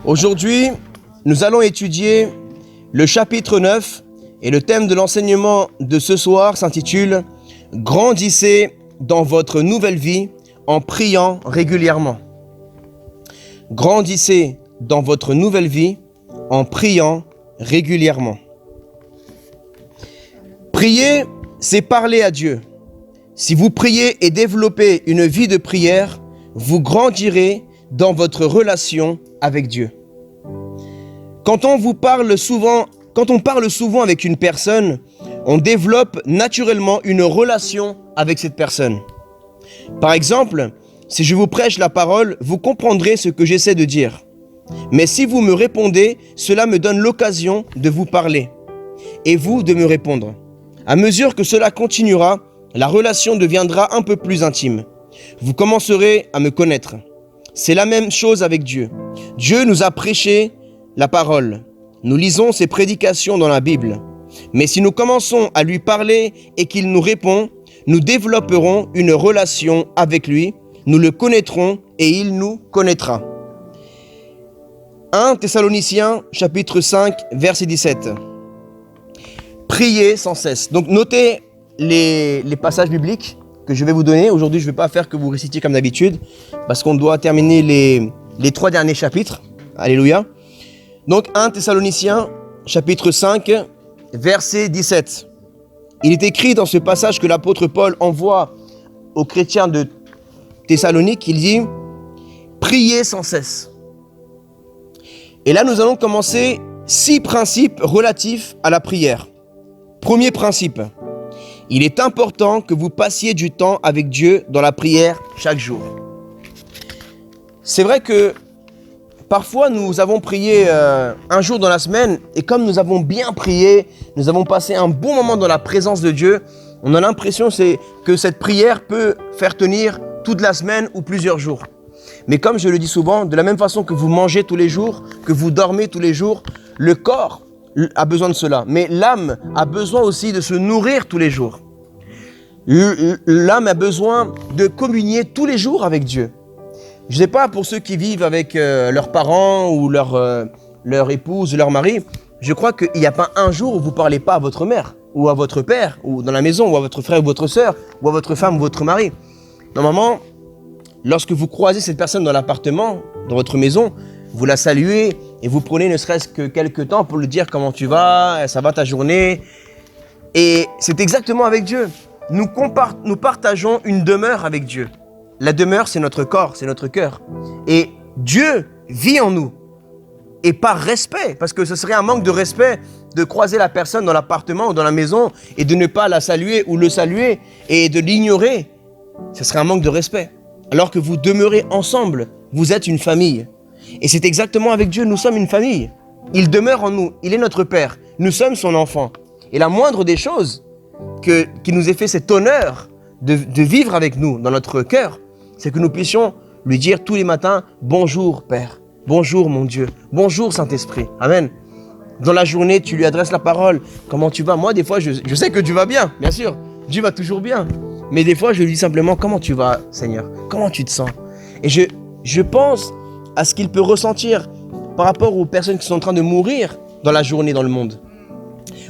Aujourd'hui, nous allons étudier le chapitre 9 et le thème de l'enseignement de ce soir s'intitule « Grandissez dans votre nouvelle vie en priant régulièrement ». Grandissez dans votre nouvelle vie en priant régulièrement. Prier, c'est parler à Dieu. Si vous priez et développez une vie de prière, vous grandirez dans votre relation avec Dieu. Quand on parle souvent avec une personne, on développe naturellement une relation avec cette personne. Par exemple, si je vous prêche la parole, vous comprendrez ce que j'essaie de dire. Mais si vous me répondez, cela me donne l'occasion de vous parler et vous de me répondre. À mesure que cela continuera, la relation deviendra un peu plus intime. Vous commencerez à me connaître. C'est la même chose avec Dieu. Dieu nous a prêché la parole. Nous lisons ses prédications dans la Bible. Mais si nous commençons à lui parler et qu'il nous répond, nous développerons une relation avec lui, nous le connaîtrons et il nous connaîtra. 1 Thessaloniciens, chapitre 5, verset 17. Priez sans cesse. Donc notez les passages bibliques que je vais vous donner. Aujourd'hui, je ne vais pas faire que vous récitiez comme d'habitude, parce qu'on doit terminer les 3 derniers chapitres. Alléluia. Donc 1 Thessaloniciens, chapitre 5, verset 17. Il est écrit dans ce passage que l'apôtre Paul envoie aux chrétiens de Thessalonique, il dit « Priez sans cesse ». Et là, nous allons commencer 6 principes relatifs à la prière. Premier principe, il est important que vous passiez du temps avec Dieu dans la prière chaque jour. C'est vrai que parfois nous avons prié un jour dans la semaine et comme nous avons bien prié, nous avons passé un bon moment dans la présence de Dieu, on a l'impression que cette prière peut faire tenir toute la semaine ou plusieurs jours. Mais comme je le dis souvent, de la même façon que vous mangez tous les jours, que vous dormez tous les jours, le corps a besoin de cela. Mais l'âme a besoin aussi de se nourrir tous les jours. L'âme a besoin de communier tous les jours avec Dieu. Je ne sais pas pour ceux qui vivent avec leurs parents ou leur épouse, leur mari, je crois qu'il n'y a pas un jour où vous ne parlez pas à votre mère ou à votre père ou dans la maison ou à votre frère ou votre sœur ou à votre femme ou votre mari. Normalement, lorsque vous croisez cette personne dans l'appartement, dans votre maison, vous la saluez et vous prenez ne serait-ce que quelques temps pour lui dire comment tu vas, ça va ta journée. Et c'est exactement avec Dieu. Nous partageons une demeure avec Dieu. La demeure, c'est notre corps, c'est notre cœur. Et Dieu vit en nous. Et par respect, parce que ce serait un manque de respect de croiser la personne dans l'appartement ou dans la maison et de ne pas la saluer ou le saluer et de l'ignorer. Ce serait un manque de respect. Alors que vous demeurez ensemble, vous êtes une famille. Et c'est exactement avec Dieu, nous sommes une famille. Il demeure en nous, il est notre Père, nous sommes son enfant. Et la moindre des choses qui nous ait fait cet honneur de vivre avec nous dans notre cœur, c'est que nous puissions lui dire tous les matins « Bonjour Père, bonjour mon Dieu, bonjour Saint-Esprit ». Amen. Dans la journée, tu lui adresses la parole. Comment tu vas? Moi, des fois, je sais que tu vas bien, bien sûr. Dieu va toujours bien. Mais des fois, je lui dis simplement « Comment tu vas, Seigneur? Comment tu te sens ?» Et je pense à ce qu'il peut ressentir par rapport aux personnes qui sont en train de mourir dans la journée dans le monde.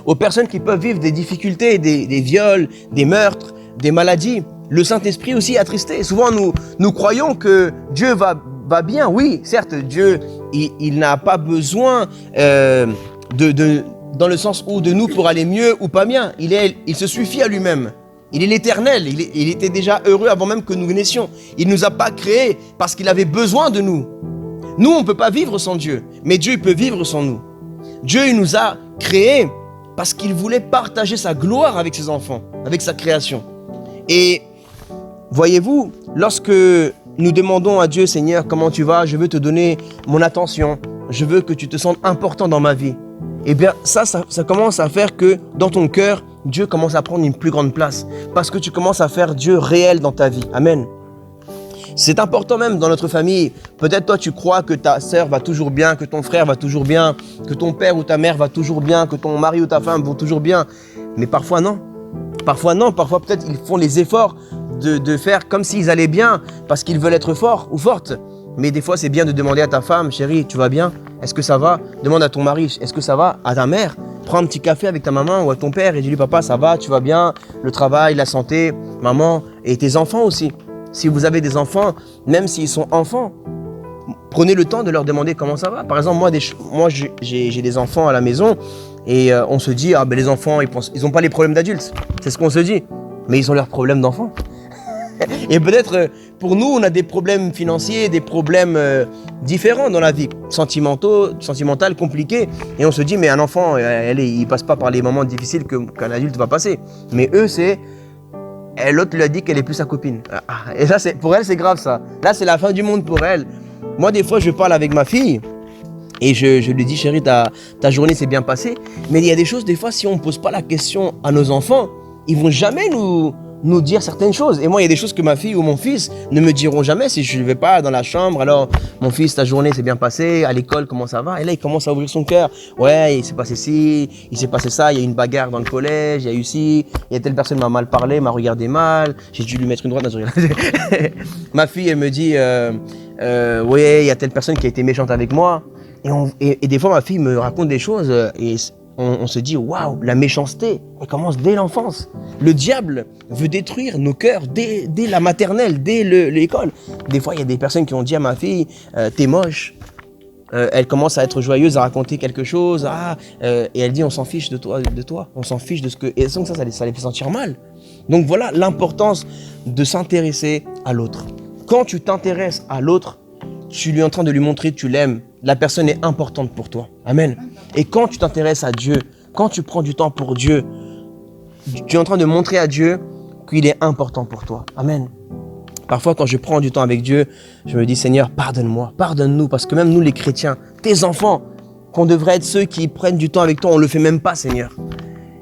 Aux personnes qui peuvent vivre des difficultés, des viols, des meurtres, des maladies. Le Saint-Esprit aussi est attristé. Souvent, nous croyons que Dieu va bien. Oui, certes, Dieu, il n'a pas besoin dans le sens où de nous pour aller mieux ou pas bien. Il se suffit à lui-même. Il est l'éternel, il était déjà heureux avant même que nous naissions. Il ne nous a pas créés parce qu'il avait besoin de nous. Nous, on ne peut pas vivre sans Dieu, mais Dieu peut vivre sans nous. Dieu, il nous a créés parce qu'il voulait partager sa gloire avec ses enfants, avec sa création. Et voyez-vous, lorsque nous demandons à Dieu, Seigneur, comment tu vas? Je veux te donner mon attention, je veux que tu te sentes important dans ma vie. Eh bien, ça commence à faire que dans ton cœur, Dieu commence à prendre une plus grande place. Parce que tu commences à faire Dieu réel dans ta vie. Amen. C'est important même dans notre famille. Peut-être toi, tu crois que ta sœur va toujours bien, que ton frère va toujours bien, que ton père ou ta mère va toujours bien, que ton mari ou ta femme vont toujours bien. Mais parfois non. Parfois non. Parfois peut-être ils font les efforts de faire comme s'ils allaient bien parce qu'ils veulent être forts ou fortes. Mais des fois, c'est bien de demander à ta femme, chérie, tu vas bien? Est-ce que ça va? Demande à ton mari, est-ce que ça va? À ta mère, prends un petit café avec ta maman ou à ton père et dis-lui, papa, ça va, tu vas bien? Le travail, la santé, maman, et tes enfants aussi. Si vous avez des enfants, même s'ils sont enfants, prenez le temps de leur demander comment ça va. Par exemple, moi j'ai des enfants à la maison et on se dit, ah ben les enfants, ils n'ont pas les problèmes d'adultes. C'est ce qu'on se dit. Mais ils ont leurs problèmes d'enfants. Et peut-être, pour nous, on a des problèmes financiers, des problèmes différents dans la vie, sentimentales, compliqués. Et on se dit, mais un enfant, il ne passe pas par les moments difficiles qu'un adulte va passer. Mais eux, l'autre lui a dit qu'elle est plus sa copine. Et ça, pour elle, c'est grave ça. Là, c'est la fin du monde pour elle. Moi, des fois, je parle avec ma fille et je lui dis, chérie, ta journée s'est bien passée. Mais il y a des choses, des fois, si on ne pose pas la question à nos enfants, ils ne vont jamais nous dire certaines choses. Et moi, il y a des choses que ma fille ou mon fils ne me diront jamais si je ne vais pas dans la chambre. Alors, mon fils, ta journée s'est bien passée, à l'école, comment ça va? Et là, il commence à ouvrir son cœur. Ouais, il s'est passé ci, il s'est passé ça, il y a eu une bagarre dans le collège, il y a eu ci, il y a telle personne m'a mal parlé, m'a regardé mal, j'ai dû lui mettre une droite. Ma fille, elle me dit, ouais, il y a telle personne qui a été méchante avec moi. Et des fois, ma fille me raconte des choses et on se dit, waouh, la méchanceté, elle commence dès l'enfance. Le diable veut détruire nos cœurs dès la maternelle, dès l'école. Des fois, il y a des personnes qui ont dit à ma fille, t'es moche. Elle commence à être joyeuse, à raconter quelque chose. Et elle dit, on s'en fiche de toi. On s'en fiche de ce que... Et donc ça les fait sentir mal. Donc voilà l'importance de s'intéresser à l'autre. Quand tu t'intéresses à l'autre, tu es en train de lui montrer que tu l'aimes. La personne est importante pour toi. Amen. Et quand tu t'intéresses à Dieu, quand tu prends du temps pour Dieu, tu es en train de montrer à Dieu qu'il est important pour toi. Amen. Parfois, quand je prends du temps avec Dieu, je me dis, Seigneur, pardonne-moi, pardonne-nous, parce que même nous, les chrétiens, tes enfants, qu'on devrait être ceux qui prennent du temps avec toi, on ne le fait même pas, Seigneur.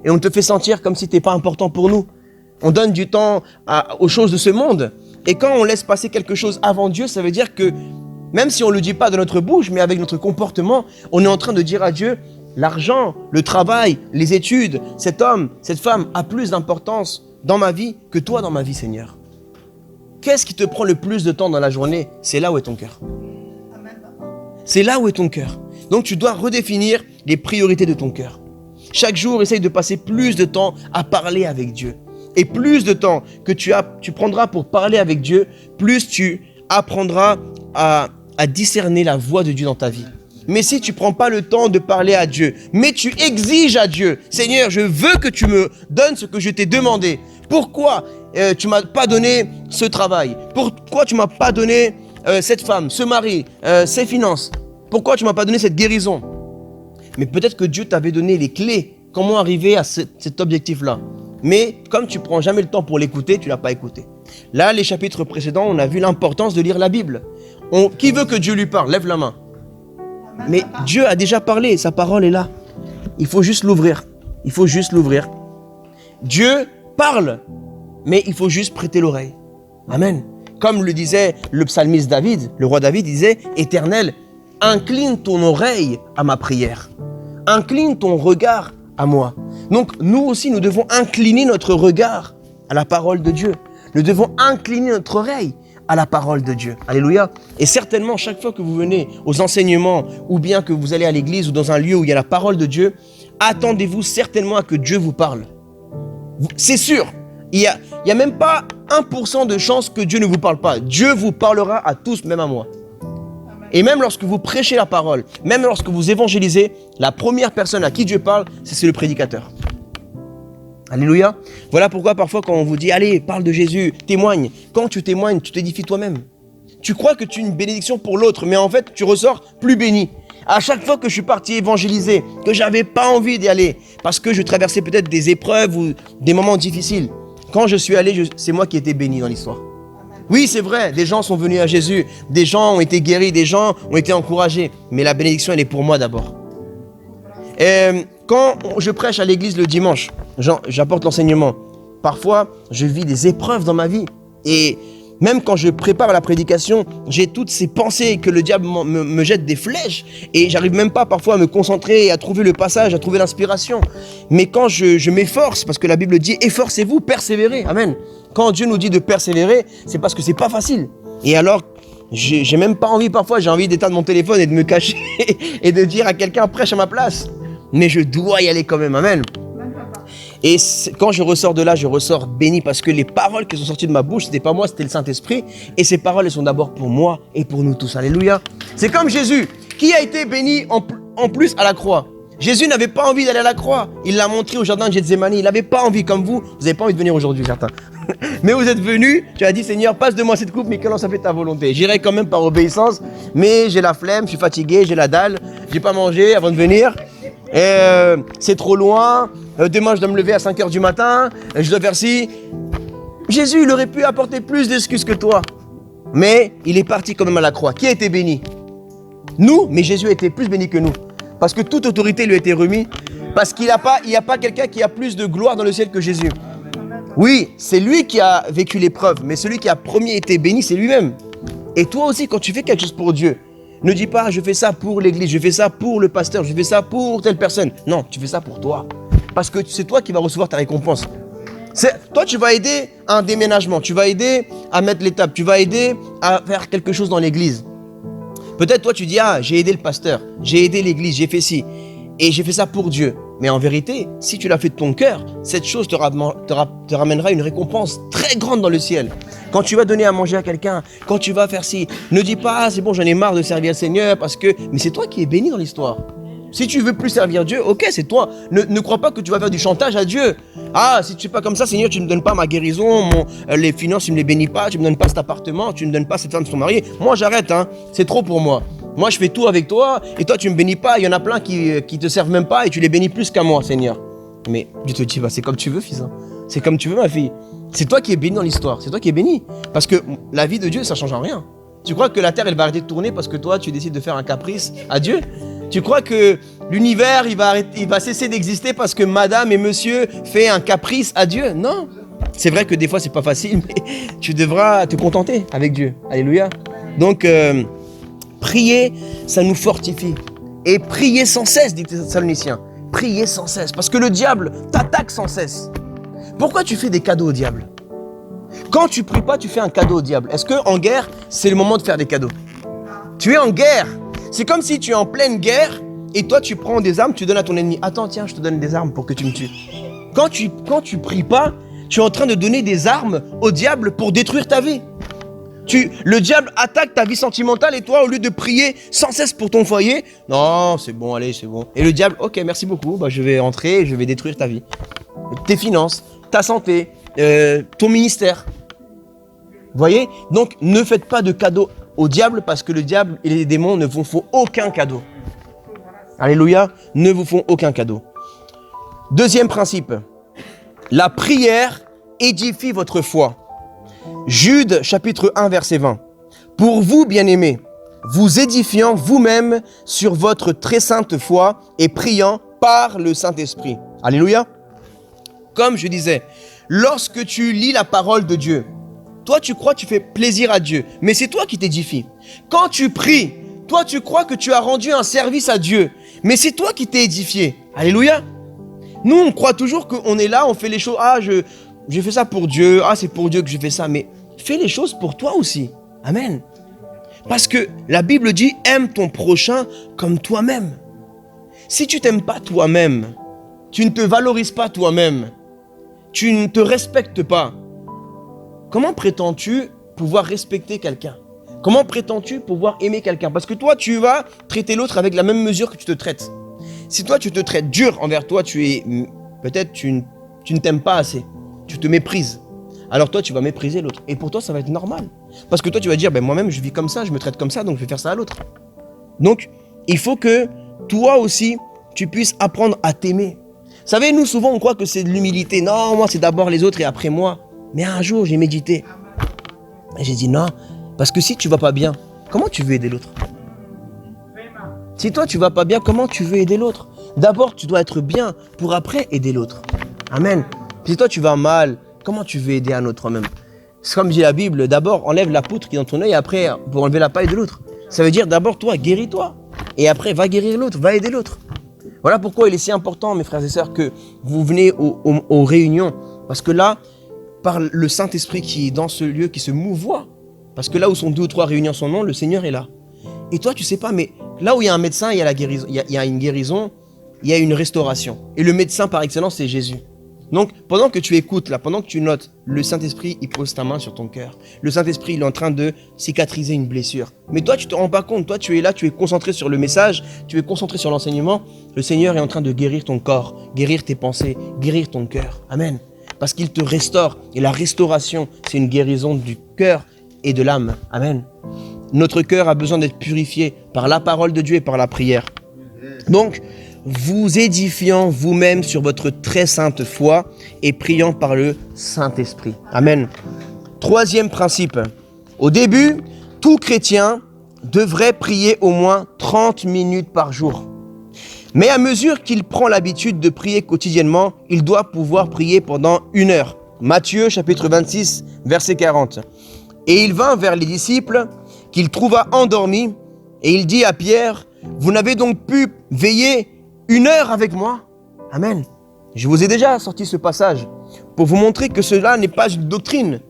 Et on te fait sentir comme si tu n'es pas important pour nous. On donne du temps aux choses de ce monde. Et quand on laisse passer quelque chose avant Dieu, ça veut dire que même si on ne le dit pas de notre bouche, mais avec notre comportement, on est en train de dire à Dieu, l'argent, le travail, les études, cet homme, cette femme a plus d'importance dans ma vie que toi dans ma vie, Seigneur. Qu'est-ce qui te prend le plus de temps dans la journée? C'est là où est ton cœur. C'est là où est ton cœur. Donc tu dois redéfinir les priorités de ton cœur. Chaque jour, essaye de passer plus de temps à parler avec Dieu. Et plus de temps que tu prendras pour parler avec Dieu, plus tu apprendras à discerner la voix de Dieu dans ta vie. Mais si tu ne prends pas le temps de parler à Dieu, mais tu exiges à Dieu, Seigneur, je veux que tu me donnes ce que je t'ai demandé. Pourquoi tu ne m'as pas donné ce travail? Pourquoi tu ne m'as pas donné cette femme, ce mari, ces finances? Pourquoi tu ne m'as pas donné cette guérison? Mais peut-être que Dieu t'avait donné les clés, comment arriver à cet objectif-là. Mais comme tu ne prends jamais le temps pour l'écouter, tu ne l'as pas écouté. Là, les chapitres précédents, on a vu l'importance de lire la Bible. Qui veut que Dieu lui parle? Lève la main. Mais Dieu a déjà parlé, sa parole est là. Il faut juste l'ouvrir. Il faut juste l'ouvrir. Dieu parle, mais il faut juste prêter l'oreille. Amen. Comme le disait le psalmiste David, le roi David disait, Éternel, incline ton oreille à ma prière. Incline ton regard à moi. Donc nous aussi, nous devons incliner notre regard à la parole de Dieu. Nous devons incliner notre oreille à la parole de Dieu. Alléluia. Et certainement, chaque fois que vous venez aux enseignements ou bien que vous allez à l'église ou dans un lieu où il y a la parole de Dieu, attendez-vous certainement à que Dieu vous parle. C'est sûr. Il y a même pas 1% de chance que Dieu ne vous parle pas. Dieu vous parlera à tous, même à moi. Et même lorsque vous prêchez la parole, même lorsque vous évangélisez, la première personne à qui Dieu parle, c'est le prédicateur. Alléluia. Voilà pourquoi parfois quand on vous dit « Allez, parle de Jésus, témoigne ». Quand tu témoignes, tu t'édifies toi-même. Tu crois que tu es une bénédiction pour l'autre, mais en fait, tu ressors plus béni. À chaque fois que je suis parti évangéliser, que j'avais pas envie d'y aller, parce que je traversais peut-être des épreuves ou des moments difficiles, quand je suis allé, c'est moi qui ai été béni dans l'histoire. Oui, c'est vrai, des gens sont venus à Jésus, des gens ont été guéris, des gens ont été encouragés, mais la bénédiction, elle est pour moi d'abord. Et quand je prêche à l'église le dimanche, j'apporte l'enseignement. Parfois, je vis des épreuves dans ma vie. Et même quand je prépare la prédication, j'ai toutes ces pensées que le diable me jette des flèches. Et j'arrive même pas parfois à me concentrer et à trouver le passage, à trouver l'inspiration. Mais quand je m'efforce, parce que la Bible dit « Efforcez-vous, persévérez ». Amen. Quand Dieu nous dit de persévérer, c'est parce que c'est pas facile. Et alors, J'ai même pas envie, parfois j'ai envie d'éteindre mon téléphone et de me cacher et de dire à quelqu'un prêche à ma place. Mais je dois y aller quand même, amen. Et quand je ressors de là, je ressors béni parce que les paroles qui sont sorties de ma bouche, c'était pas moi, c'était le Saint-Esprit. Et ces paroles, elles sont d'abord pour moi et pour nous tous. Alléluia. C'est comme Jésus, qui a été béni en plus à la croix. Jésus n'avait pas envie d'aller à la croix. Il l'a montré au jardin de Gethsémani. Il n'avait pas envie, comme vous. Vous n'avez pas envie de venir aujourd'hui, certains. Mais vous êtes venus, tu as dit, Seigneur, passe de moi cette coupe, mais que l'on ça fait ta volonté. J'irai quand même par obéissance, mais j'ai la flemme, je suis fatigué, j'ai la dalle, j'ai pas mangé avant de venir. Et c'est trop loin. Demain, je dois me lever à 5h du matin. Je dois faire ci. Jésus, il aurait pu apporter plus d'excuses que toi. Mais il est parti quand même à la croix. Qui a été béni? Nous, mais Jésus a été plus béni que nous. Parce que toute autorité lui a été remise. Parce qu'il n'y a pas quelqu'un qui a plus de gloire dans le ciel que Jésus. Oui, c'est lui qui a vécu l'épreuve. Mais celui qui a premier été béni, c'est lui-même. Et toi aussi, quand tu fais quelque chose pour Dieu, ne dis pas, je fais ça pour l'église, je fais ça pour le pasteur, je fais ça pour telle personne. Non, tu fais ça pour toi. Parce que c'est toi qui vas recevoir ta récompense. Toi, tu vas aider à un déménagement, tu vas aider à mettre les tables, tu vas aider à faire quelque chose dans l'église. Peut-être toi, tu dis, ah, j'ai aidé le pasteur, j'ai aidé l'église, j'ai fait ci. Et j'ai fait ça pour Dieu. Mais en vérité, si tu l'as fait de ton cœur, cette chose te ramènera une récompense très grande dans le ciel. Quand tu vas donner à manger à quelqu'un, quand tu vas faire ci, ne dis pas, ah, c'est bon, j'en ai marre de servir le Seigneur parce que... Mais c'est toi qui es béni dans l'histoire. Si tu veux plus servir Dieu, ok, c'est toi. Ne crois pas que tu vas faire du chantage à Dieu. Ah, si tu fais pas comme ça, Seigneur, tu ne me donnes pas ma guérison, les finances, tu ne me les bénis pas, tu ne me donnes pas cet appartement, tu ne me donnes pas cette femme, son mari. Moi, j'arrête, hein. C'est trop pour moi. Moi, je fais tout avec toi et toi, tu ne me bénis pas. Il y en a plein qui te servent même pas et tu les bénis plus qu'à moi, Seigneur. Mais Dieu te dit, bah, c'est comme tu veux, fils. Hein. C'est comme tu veux, ma fille. C'est toi qui es béni dans l'histoire. C'est toi qui es béni. Parce que la vie de Dieu, ça ne change en rien. Tu crois que la terre, elle va arrêter de tourner parce que toi, tu décides de faire un caprice à Dieu? Tu crois que l'univers, il va cesser d'exister parce que madame et monsieur fait un caprice à Dieu? Non. C'est vrai que des fois, c'est pas facile, mais tu devras te contenter avec Dieu. Alléluia. Donc, prier, ça nous fortifie. Et prier sans cesse, dit les Thessaloniciens. Prier sans cesse. Parce que le diable t'attaque sans cesse. Pourquoi tu fais des cadeaux au diable? Quand tu pries pas, tu fais un cadeau au diable. Est-ce qu'en guerre, c'est le moment de faire des cadeaux? Tu es en guerre. C'est comme si tu es en pleine guerre et toi, tu prends des armes, tu donnes à ton ennemi. Attends, tiens, je te donne des armes pour que tu me tues. Quand tu pries pas, tu es en train de donner des armes au diable pour détruire ta vie. Le diable attaque ta vie sentimentale et toi, au lieu de prier sans cesse pour ton foyer, non, c'est bon, allez, c'est bon. Et le diable, ok, merci beaucoup, bah, je vais entrer et je vais détruire ta vie. Tes finances, ta santé, ton ministère. Vous voyez? Donc, ne faites pas de cadeaux au diable parce que le diable et les démons ne vous font aucun cadeau. Alléluia, ne vous font aucun cadeau. Deuxième principe, la prière édifie votre foi. Jude chapitre 1 verset 20. Pour vous, bien-aimés, vous édifiant vous-même sur votre très sainte foi et priant par le Saint-Esprit. Alléluia. Comme je disais, lorsque tu lis la parole de Dieu, toi, tu crois que tu fais plaisir à Dieu, mais c'est toi qui t'édifies. Quand tu pries, toi, tu crois que tu as rendu un service à Dieu, mais c'est toi qui t'es édifié. Alléluia. Nous, on croit toujours qu'on est là, on fait les choses. Ah, j'ai fait ça pour Dieu. Ah, c'est pour Dieu que je fais ça. Mais fais les choses pour toi aussi. Amen. Parce que la Bible dit, aime ton prochain comme toi-même. Si tu t'aimes pas toi-même, tu ne te valorises pas toi-même, tu ne te respectes pas, comment prétends-tu pouvoir respecter quelqu'un? Comment prétends-tu pouvoir aimer quelqu'un? Parce que toi, tu vas traiter l'autre avec la même mesure que tu te traites. Si toi, tu te traites dur envers toi, peut-être tu ne t'aimes pas assez. Tu te méprises. Alors toi, tu vas mépriser l'autre. Et pour toi, ça va être normal. Parce que toi, tu vas dire, ben, moi-même, je vis comme ça, je me traite comme ça, donc je vais faire ça à l'autre. Donc, il faut que toi aussi, tu puisses apprendre à t'aimer. Vous savez, nous, souvent, on croit que c'est de l'humilité. Non, moi, c'est d'abord les autres et après moi. Mais un jour, j'ai médité. Et j'ai dit non, parce que si tu vas pas bien, comment tu veux aider l'autre? Si toi, tu vas pas bien, comment tu veux aider l'autre? D'abord, tu dois être bien pour après aider l'autre. Amen. Si toi, tu vas mal, comment tu veux aider un autre même? C'est comme dit la Bible, d'abord, enlève la poutre qui est dans ton œil, après, pour enlever la paille de l'autre. Ça veut dire d'abord, toi, guéris-toi. Et après, va guérir l'autre, va aider l'autre. Voilà pourquoi il est si important, mes frères et sœurs, que vous venez aux réunions. Parce que là, par le Saint-Esprit qui est dans ce lieu, qui se mouvoie. Parce que là où sont 2 ou 3 réunis en son nom, le Seigneur est là. Et toi, tu sais pas, mais là où il y a un médecin, il y a la guérison, il y a une guérison, il y a une restauration. Et le médecin par excellence, c'est Jésus. Donc, pendant que tu écoutes, là, pendant que tu notes, le Saint-Esprit, il pose ta main sur ton cœur. Le Saint-Esprit, il est en train de cicatriser une blessure. Mais toi, tu te rends pas compte. Toi, tu es là, tu es concentré sur le message, tu es concentré sur l'enseignement. Le Seigneur est en train de guérir ton corps, guérir tes pensées, guérir ton cœur. Amen. Parce qu'il te restaure. Et la restauration, c'est une guérison du cœur et de l'âme. Amen. Notre cœur a besoin d'être purifié par la parole de Dieu et par la prière. Donc, vous édifiant vous-même sur votre très sainte foi et priant par le Saint-Esprit. Amen. 3e principe. Au début, tout chrétien devrait prier au moins 30 minutes par jour. Mais à mesure qu'il prend l'habitude de prier quotidiennement, il doit pouvoir prier pendant 1 heure. Matthieu chapitre 26, verset 40. Et il vint vers les disciples qu'il trouva endormis et il dit à Pierre, « Vous n'avez donc pu veiller 1 heure avec moi ?» Amen. Je vous ai déjà sorti ce passage pour vous montrer que cela n'est pas une doctrine.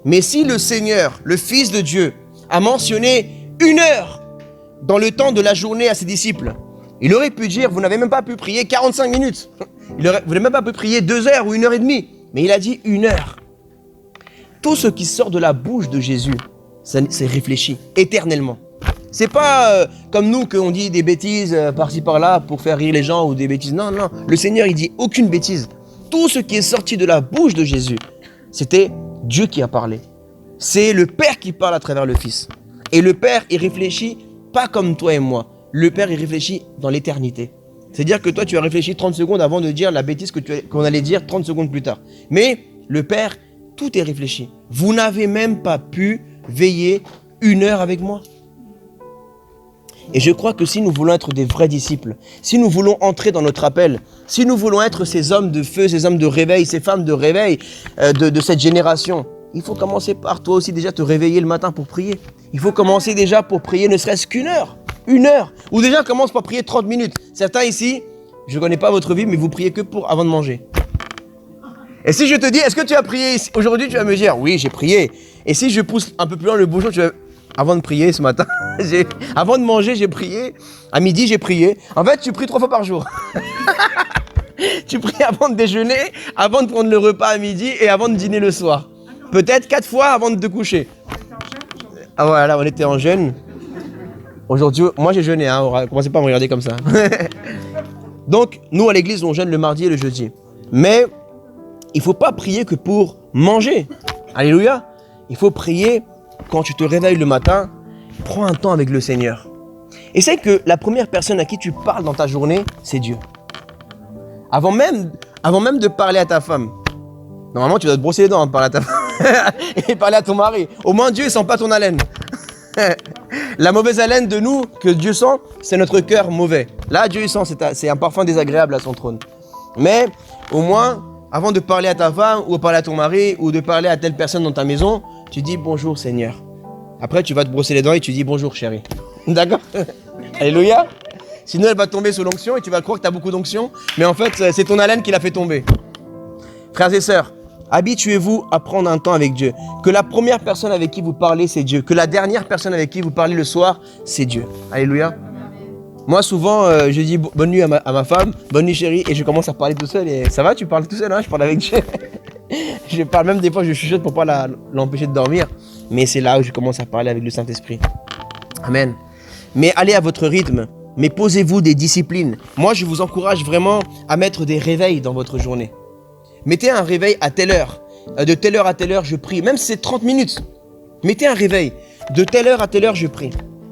Mais si le Seigneur, le Fils de Dieu, a mentionné 1 heure dans le temps de la journée à ses disciples, il aurait pu dire, vous n'avez même pas pu prier 45 minutes. Vous n'avez même pas pu prier 2 heures ou 1 heure et demie. Mais il a dit 1 heure. Tout ce qui sort de la bouche de Jésus, c'est réfléchi éternellement. C'est pas comme nous qu'on dit des bêtises par-ci par-là pour faire rire les gens ou des bêtises. Non, non. Le Seigneur, il dit aucune bêtise. Tout ce qui est sorti de la bouche de Jésus, c'était Dieu qui a parlé. C'est le Père qui parle à travers le Fils. Et le Père, il réfléchit pas comme toi et moi. Le Père, il réfléchit dans l'éternité. C'est-à-dire que toi, tu as réfléchi 30 secondes avant de dire la bêtise qu'on allait dire 30 secondes plus tard. Mais le Père, tout est réfléchi. Vous n'avez même pas pu veiller 1 heure avec moi. Et je crois que si nous voulons être des vrais disciples, si nous voulons entrer dans notre appel, si nous voulons être ces hommes de feu, ces hommes de réveil, ces femmes de réveil de cette génération, il faut commencer par toi aussi déjà te réveiller le matin pour prier. Il faut commencer déjà pour prier ne serait-ce qu'1 heure. 1 heure. Ou déjà commence par prier 30 minutes. Certains ici, je ne connais pas votre vie, mais vous priez que avant de manger. Et si je te dis, est-ce que tu as prié aujourd'hui, tu vas me dire, oui, j'ai prié. Et si je pousse un peu plus loin le bouchon, tu vas... Avant de prier ce matin, avant de manger, j'ai prié. À midi, j'ai prié. En fait, tu pries 3 fois par jour. Tu pries avant de déjeuner, avant de prendre le repas à midi et avant de dîner le soir. Peut-être 4 fois avant de te coucher. Ah voilà, on était en jeûne. Aujourd'hui, moi j'ai jeûné, hein, commencez pas à me regarder comme ça. Donc, nous à l'église, on jeûne le mardi et le jeudi. Mais il ne faut pas prier que pour manger. Alléluia. Il faut prier quand tu te réveilles le matin, prends un temps avec le Seigneur. Et c'est que la première personne à qui tu parles dans ta journée, c'est Dieu. Avant même de parler à ta femme, normalement tu dois te brosser les dents avant de parler à ta femme et parler à ton mari. Au moins Dieu ne sent pas ton haleine. La mauvaise haleine de nous que Dieu sent, c'est notre cœur mauvais. Là, Dieu il sent, c'est un parfum désagréable à son trône. Mais au moins, avant de parler à ta femme ou de parler à ton mari ou de parler à telle personne dans ta maison, tu dis bonjour Seigneur. Après, tu vas te brosser les dents et tu dis bonjour chérie. D'accord? Alléluia. Sinon, elle va tomber sous l'onction et tu vas croire que tu as beaucoup d'onction. Mais en fait, c'est ton haleine qui l'a fait tomber. Frères et sœurs, habituez-vous à prendre un temps avec Dieu. Que la première personne avec qui vous parlez, c'est Dieu. Que la dernière personne avec qui vous parlez le soir, c'est Dieu. Alléluia. Moi, souvent, je dis bonne nuit à ma femme, bonne nuit chérie, et je commence à parler tout seul. Et ça va, tu parles tout seul, hein? Je parle avec Dieu. Je parle même des fois, je chuchote pour pas l'empêcher de dormir. Mais c'est là où je commence à parler avec le Saint-Esprit. Amen. Mais allez à votre rythme. Mais posez-vous des disciplines. Moi, je vous encourage vraiment à mettre des réveils dans votre journée. Mettez un réveil à telle heure. De telle heure à telle heure, je prie. Même si c'est 30 minutes. Mettez un réveil. De telle heure à telle heure, je prie.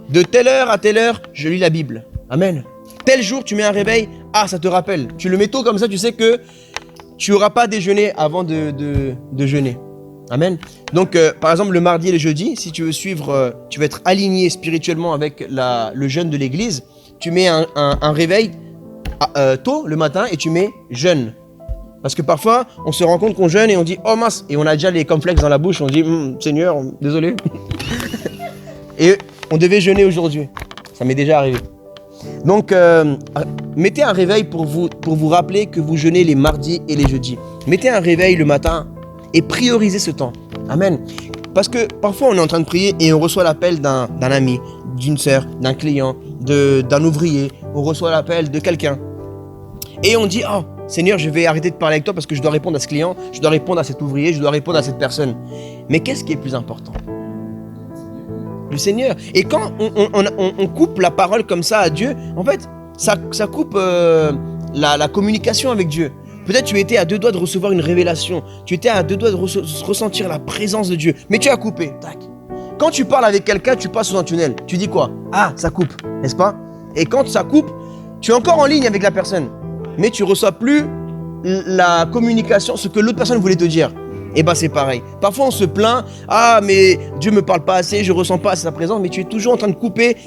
De telle heure à telle heure, je lis la Bible. Amen. Tel jour, tu mets un réveil. Ah, ça te rappelle. Tu le mets tôt comme ça, tu sais que tu n'auras pas déjeuné avant de jeûner. Amen. Donc, par exemple, le mardi et le jeudi, si tu veux suivre, tu veux être aligné spirituellement avec le jeûne de l'église, tu mets un réveil tôt le matin et tu mets jeûne. Parce que parfois, on se rend compte qu'on jeûne et on dit « Oh mince !» et on a déjà les complexes dans la bouche, on dit « Seigneur, désolé. » Et on devait jeûner aujourd'hui. Ça m'est déjà arrivé. Donc, mettez un réveil pour vous rappeler que vous jeûnez les mardis et les jeudis. Mettez un réveil le matin et priorisez ce temps. Amen. Parce que parfois on est en train de prier et on reçoit l'appel d'un ami, d'une sœur, d'un client, d'un ouvrier, on reçoit l'appel de quelqu'un. Et on dit, oh Seigneur, je vais arrêter de parler avec toi parce que je dois répondre à ce client, je dois répondre à cet ouvrier, je dois répondre à cette personne. Mais qu'est-ce qui est plus important? Le Seigneur. Et quand on coupe la parole comme ça à Dieu, en fait, ça coupe la communication avec Dieu. Peut-être tu étais à 2 doigts de recevoir une révélation, tu étais à 2 doigts de ressentir la présence de Dieu, mais tu as coupé. Tac. Quand tu parles avec quelqu'un, tu passes sous un tunnel. Tu dis quoi? Ah, ça coupe, n'est-ce pas? Et quand ça coupe, tu es encore en ligne avec la personne, mais tu ne reçois plus la communication, ce que l'autre personne voulait te dire. Et bien c'est pareil. Parfois on se plaint, ah mais Dieu ne me parle pas assez, je ne ressens pas assez sa présence, mais tu es toujours en train de couper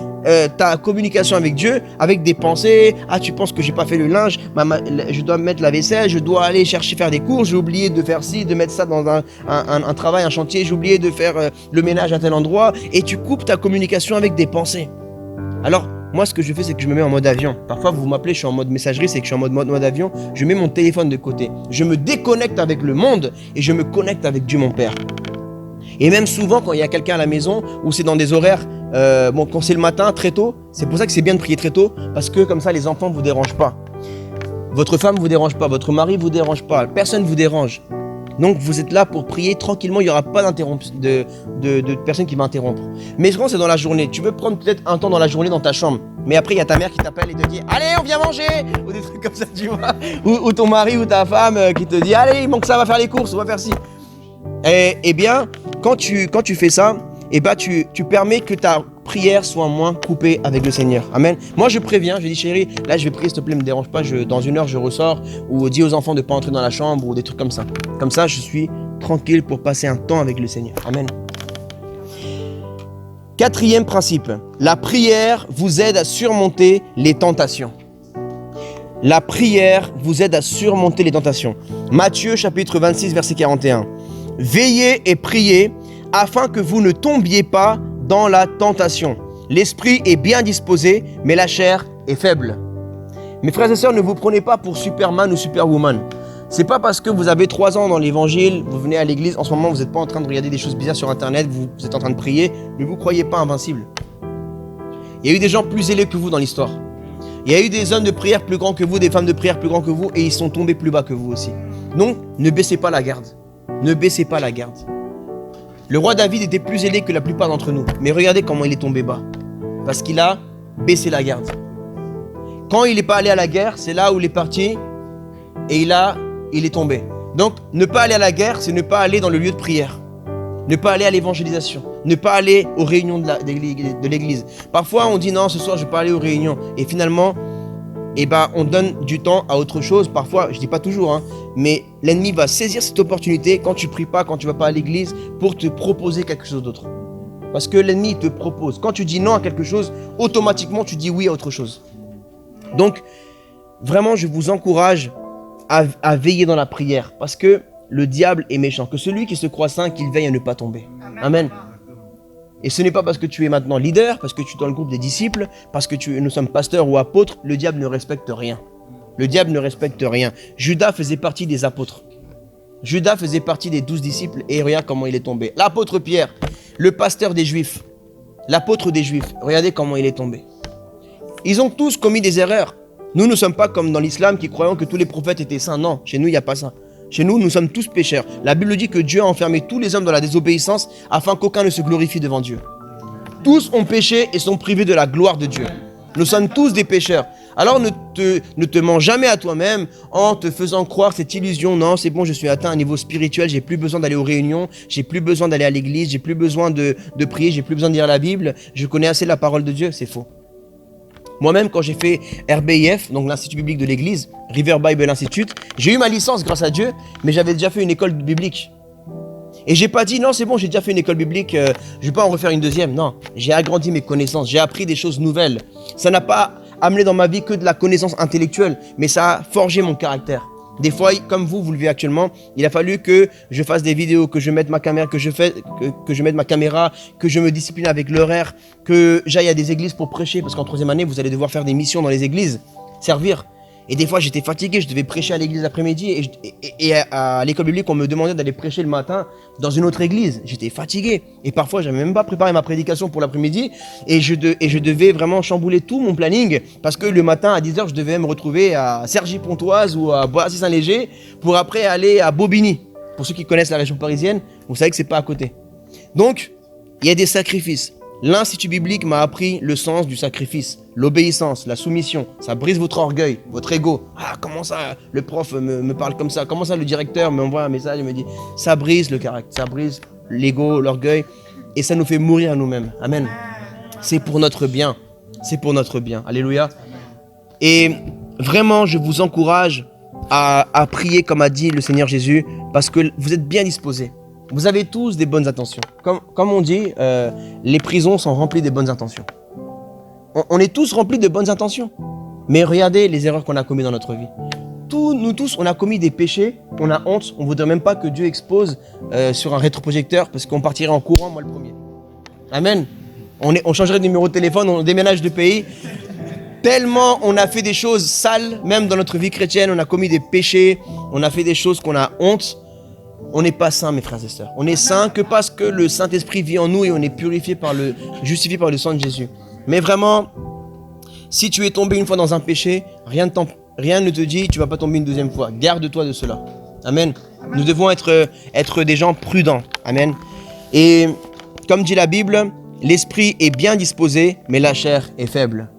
ta communication avec Dieu, avec des pensées, ah tu penses que j'ai pas fait le linge, je dois mettre la vaisselle, je dois aller faire des courses, j'ai oublié de faire ci, de mettre ça dans un travail, un chantier, j'ai oublié de faire le ménage à tel endroit, et tu coupes ta communication avec des pensées. Alors, moi, ce que je fais, c'est que je me mets en mode avion. Parfois, vous m'appelez, je suis en mode messagerie, c'est que je suis en mode avion. Je mets mon téléphone de côté. Je me déconnecte avec le monde et je me connecte avec Dieu, mon Père. Et même souvent, quand il y a quelqu'un à la maison, ou c'est dans des horaires, quand c'est le matin, très tôt, c'est pour ça que c'est bien de prier très tôt, parce que comme ça, les enfants ne vous dérangent pas. Votre femme ne vous dérange pas, votre mari ne vous dérange pas, personne ne vous dérange. Donc vous êtes là pour prier tranquillement, il n'y aura pas de personne qui va interrompre. Mais quand c'est dans la journée, tu veux prendre peut-être un temps dans la journée dans ta chambre, mais après il y a ta mère qui t'appelle et te dit « Allez, on vient manger !» ou des trucs comme ça, tu vois. Ou ton mari ou ta femme qui te dit « Allez, il manque ça, on va faire les courses, on va faire ci. » Eh bien, quand tu fais ça, eh ben, tu permets que ta prière soit moins coupée avec le Seigneur. Amen. Moi, je préviens, je dis chérie, là, je vais prier, s'il te plaît, ne me dérange pas, dans 1 heure, je ressors, ou dis aux enfants de ne pas entrer dans la chambre, ou des trucs comme ça. Comme ça, je suis tranquille pour passer un temps avec le Seigneur. Amen. 4e principe, la prière vous aide à surmonter les tentations. La prière vous aide à surmonter les tentations. Matthieu, chapitre 26, verset 41. Veillez et priez afin que vous ne tombiez pas dans la tentation. L'esprit est bien disposé, mais la chair est faible. Mes frères et sœurs, ne vous prenez pas pour Superman ou Superwoman. C'est pas parce que vous avez 3 ans dans l'évangile, vous venez à l'église, en ce moment vous n'êtes pas en train de regarder des choses bizarres sur internet, vous êtes en train de prier, ne vous croyez pas invincible. Il y a eu des gens plus zélés que vous dans l'histoire. Il y a eu des hommes de prière plus grands que vous, des femmes de prière plus grands que vous, et ils sont tombés plus bas que vous aussi. Donc, ne baissez pas la garde. Ne baissez pas la garde. Le roi David était plus zélé que la plupart d'entre nous. Mais regardez comment il est tombé bas. Parce qu'il a baissé la garde. Quand il n'est pas allé à la guerre, c'est là où il est parti et il est tombé. Donc, ne pas aller à la guerre, c'est ne pas aller dans le lieu de prière. Ne pas aller à l'évangélisation. Ne pas aller aux réunions de l'église. Parfois, on dit non, ce soir, je ne vais pas aller aux réunions. Et finalement, on donne du temps à autre chose. Parfois, je ne dis pas toujours, mais l'ennemi va saisir cette opportunité quand tu ne pries pas, quand tu ne vas pas à l'église, pour te proposer quelque chose d'autre. Parce que l'ennemi te propose. Quand tu dis non à quelque chose, automatiquement, tu dis oui à autre chose. Donc, vraiment, je vous encourage à veiller dans la prière. Parce que le diable est méchant. Que celui qui se croit saint, qu'il veille à ne pas tomber. Amen. Et ce n'est pas parce que tu es maintenant leader, parce que tu es dans le groupe des disciples, parce que nous sommes pasteurs ou apôtres, le diable ne respecte rien. Le diable ne respecte rien. Judas faisait partie des apôtres. Judas faisait partie des 12 disciples et regarde comment il est tombé. L'apôtre Pierre, le pasteur des Juifs, l'apôtre des Juifs, regardez comment il est tombé. Ils ont tous commis des erreurs. Nous ne sommes pas comme dans l'islam qui croyons que tous les prophètes étaient saints. Non, chez nous, il n'y a pas ça. Chez nous, nous sommes tous pécheurs. La Bible dit que Dieu a enfermé tous les hommes dans la désobéissance afin qu'aucun ne se glorifie devant Dieu. Tous ont péché et sont privés de la gloire de Dieu. Nous sommes tous des pécheurs. Alors ne te mens jamais à toi-même en te faisant croire cette illusion. Non, c'est bon, je suis atteint à un niveau spirituel, j'ai plus besoin d'aller aux réunions, j'ai plus besoin d'aller à l'église, j'ai plus besoin de prier, j'ai plus besoin de lire la Bible, je connais assez la parole de Dieu. C'est faux. Moi-même, quand j'ai fait RBIF, donc l'Institut biblique de l'Église, River Bible Institute, j'ai eu ma licence grâce à Dieu, mais j'avais déjà fait une école biblique. Et j'ai pas dit, non, c'est bon, j'ai déjà fait une école biblique, je vais pas en refaire une deuxième. Non, j'ai agrandi mes connaissances, j'ai appris des choses nouvelles. Ça n'a pas amené dans ma vie que de la connaissance intellectuelle, mais ça a forgé mon caractère. Des fois, comme vous le vivez actuellement, il a fallu que je fasse des vidéos, que je mette ma caméra, que je me discipline avec l'horaire, que j'aille à des églises pour prêcher, parce qu'en 3e année, vous allez devoir faire des missions dans les églises, servir. Et des fois, j'étais fatigué, je devais prêcher à l'église l'après-midi. Et à l'école biblique, on me demandait d'aller prêcher le matin dans une autre église. J'étais fatigué. Et parfois, je n'avais même pas préparé ma prédication pour l'après-midi. Et je devais vraiment chambouler tout mon planning. Parce que le matin, à 10h, je devais me retrouver à Cergy-Pontoise ou à Boissy-Saint-Léger pour après aller à Bobigny. Pour ceux qui connaissent la région parisienne, vous savez que c'est pas à côté. Donc, il y a des sacrifices. L'Institut biblique m'a appris le sens du sacrifice, l'obéissance, la soumission. Ça brise votre orgueil, votre ego. Ah, comment ça, le prof me parle comme ça? Comment ça, le directeur m'envoie un message et me dit? Ça brise le caractère, ça brise l'ego, l'orgueil. Et ça nous fait mourir à nous-mêmes. Amen. C'est pour notre bien. C'est pour notre bien. Alléluia. Et vraiment, je vous encourage à prier comme a dit le Seigneur Jésus, parce que vous êtes bien disposés. Vous avez tous des bonnes intentions. Comme on dit, les prisons sont remplies de bonnes intentions. On est tous remplis de bonnes intentions. Mais regardez les erreurs qu'on a commises dans notre vie. Nous tous, on a commis des péchés, on a honte. On ne voudrait même pas que Dieu expose sur un rétroprojecteur parce qu'on partirait en courant, moi le premier. Amen. On changerait de numéro de téléphone, on déménage de pays. Tellement on a fait des choses sales, même dans notre vie chrétienne, on a commis des péchés, on a fait des choses qu'on a honte. On n'est pas saints, mes frères et sœurs. On est saints que parce que le Saint-Esprit vit en nous et on est justifié par le sang de Jésus. Mais vraiment, si tu es tombé une fois dans un péché, rien ne te dit tu ne vas pas tomber une deuxième fois. Garde-toi de cela. Amen. Nous devons être des gens prudents. Amen. Et comme dit la Bible, l'esprit est bien disposé, mais la chair est faible.